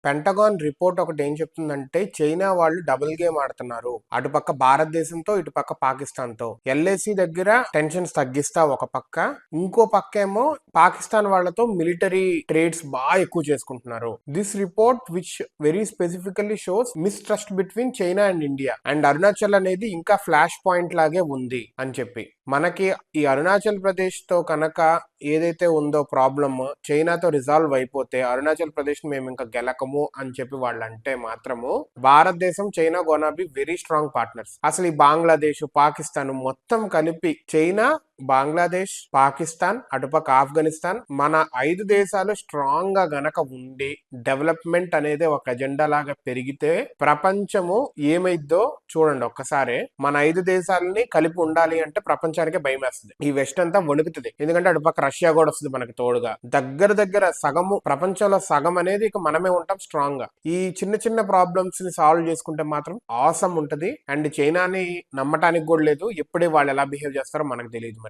Pentagon report ఒకటి ఏం చెప్తుందంటే చైనా వాళ్ళు డబుల్ గేమ్ ఆడుతున్నారు. అటుపక్క భారతదేశంతో ఇటుపక్క పాకిస్తాన్ తో. ఎల్ఏసి దగ్గర టెన్షన్స్ తగ్గిస్తా ఒక పక్క, ఇంకో పక్క ఏమో పాకిస్తాన్ వాళ్ళతో మిలిటరీ ట్రేడ్స్ బాగా ఎక్కువ చేసుకుంటున్నారు. This report which very specifically shows mistrust between China and India and Arunachal అనేది ఇంకా ఫ్లాష్ పాయింట్ లాగే ఉంది అని చెప్పి. మనకి ఈ అరుణాచల్ ప్రదేశ్ తో కనుక ఏదైతే ఉందో ప్రాబ్లమ్ చైనాతో రిజాల్వ్ అయిపోతే అరుణాచల్ ప్రదేశ్ మేము ఇంకా గెలకము అని చెప్పి వాళ్ళు అంటే మాత్రము భారతదేశం China gonna be very strong partners. అసలు ఈ బంగ్లాదేశ్ పాకిస్తాన్ మొత్తం కలిపి చైనా, బంగ్లాదేశ్, పాకిస్తాన్, అటుపక్క ఆఫ్ఘనిస్తాన్, మన 5 దేశాలు స్ట్రాంగ్ గా గనక ఉండి డెవలప్మెంట్ అనేది ఒక ఎజెండా లాగా పెరిగితే ప్రపంచము ఏమైద్దో చూడండి ఒక్కసారి. మన 5 దేశాలని కలిపి ఉండాలి అంటే ప్రపంచానికే భయం వేస్తుంది. ఈ వెస్ట్ అంతా వణుకుతుంది. ఎందుకంటే అటుపక్క రష్యా కూడా వస్తుంది మనకి తోడుగా. దగ్గర సగము ప్రపంచంలో సగం అనేది ఇక మనమే ఉంటాం స్ట్రాంగ్ గా. ఈ చిన్న చిన్న ప్రాబ్లమ్స్ ని సాల్వ్ చేసుకుంటే మాత్రం ఆసమ్ ఉంటది. అండ్ చైనాని నమ్మటానికి కూడా లేదు. ఎప్పుడే వాళ్ళు ఎలా బిహేవ్ చేస్తారో మనకు తెలియదు.